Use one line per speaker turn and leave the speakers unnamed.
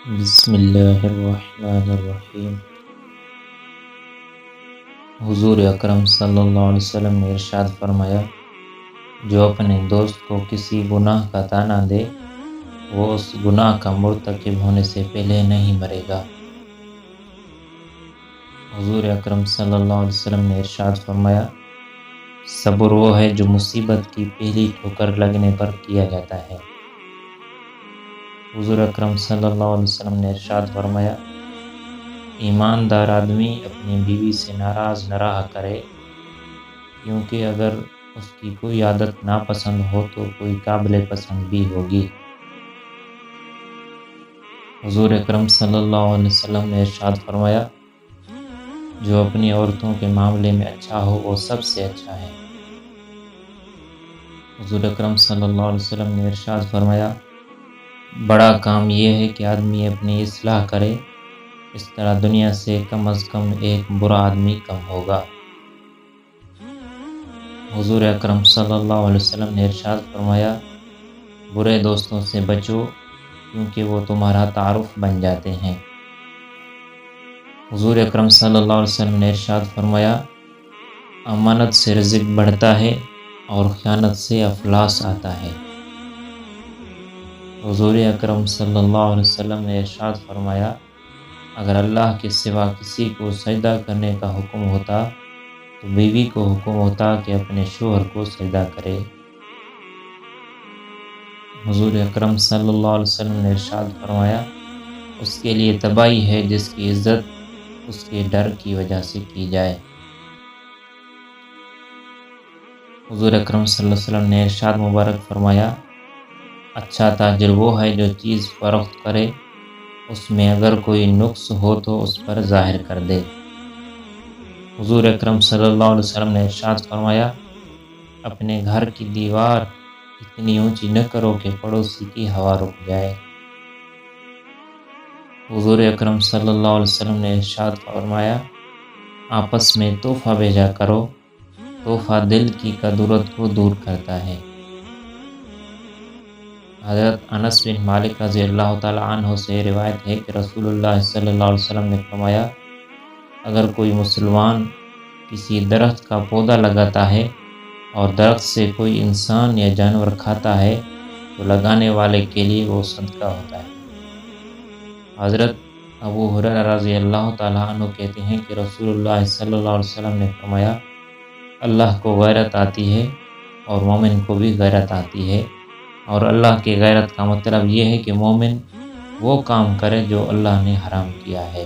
بسم اللہ الرحمن الرحیم۔ حضور اکرم صلی اللہ علیہ وسلم نے ارشاد فرمایا، جو اپنے دوست کو کسی گناہ کا طعنہ دے وہ اس گناہ کا مرتکب ہونے سے پہلے نہیں مرے گا۔ حضور اکرم صلی اللہ علیہ وسلم نے ارشاد فرمایا، صبر وہ ہے جو مصیبت کی پہلی ٹھوکر لگنے پر کیا جاتا ہے۔ حضور اکرم صلی اللہ علیہ وسلم نے ارشاد فرمایا، ایماندار آدمی اپنی بیوی سے ناراض نہ رہا کرے، کیونکہ اگر اس کی کوئی عادت ناپسند ہو تو کوئی قابل پسند بھی ہوگی۔ حضور اکرم صلی اللہ علیہ وسلم نے ارشاد فرمایا، جو اپنی عورتوں کے معاملے میں اچھا ہو وہ سب سے اچھا ہے۔ حضور اکرم صلی اللہ علیہ وسلم نے ارشاد فرمایا، بڑا کام یہ ہے کہ آدمی اپنی اصلاح کرے، اس طرح دنیا سے کم از کم ایک برا آدمی کم ہوگا۔ حضور اکرم صلی اللہ علیہ وسلم نے ارشاد فرمایا، برے دوستوں سے بچو کیونکہ وہ تمہارا تعارف بن جاتے ہیں۔ حضور اکرم صلی اللہ علیہ وسلم نے ارشاد فرمایا، امانت سے رزق بڑھتا ہے اور خیانت سے افلاس آتا ہے۔ حضور اکرم صلی اللہ علیہ وسلم نے ارشاد فرمایا، اگر اللہ کے سوا کسی کو سجدہ کرنے کا حکم ہوتا تو بیوی کو حکم ہوتا کہ اپنے شوہر کو سجدہ کرے۔ حضور اکرم صلی اللہ علیہ وسلم نے ارشاد فرمایا، اس کے لیے تباہی ہے جس کی عزت اس کے ڈر کی وجہ سے کی جائے۔ حضور اکرم صلی اللہ علیہ وسلم نے ارشاد مبارک فرمایا، اچھا تاجر وہ ہے جو چیز فروخت کرے، اس میں اگر کوئی نقص ہو تو اس پر ظاہر کر دے۔ حضور اکرم صلی اللہ علیہ وسلم نے ارشاد فرمایا، اپنے گھر کی دیوار اتنی اونچی نہ کرو کہ پڑوسی کی ہوا رک جائے۔ حضور اکرم صلی اللہ علیہ وسلم نے ارشاد فرمایا، آپس میں تحفہ بھیجا کرو، تحفہ دل کی کدورت کو دور کرتا ہے۔ حضرت انس بن مالک رضی اللہ تعالی عنہ سے روایت ہے کہ رسول اللہ صلی اللہ علیہ وسلم نے فرمایا، اگر کوئی مسلمان کسی درخت کا پودا لگاتا ہے اور درخت سے کوئی انسان یا جانور کھاتا ہے تو لگانے والے کے لیے وہ صدقہ ہوتا ہے۔ حضرت ابو ہریرہ رضی اللہ تعالی عنہ کہتے ہیں کہ رسول اللہ صلی اللہ علیہ وسلم نے فرمایا، اللہ کو غیرت آتی ہے اور مومن کو بھی غیرت آتی ہے، اور اللہ کی غیرت کا مطلب یہ ہے کہ مومن وہ کام کرے جو اللہ نے حرام کیا ہے۔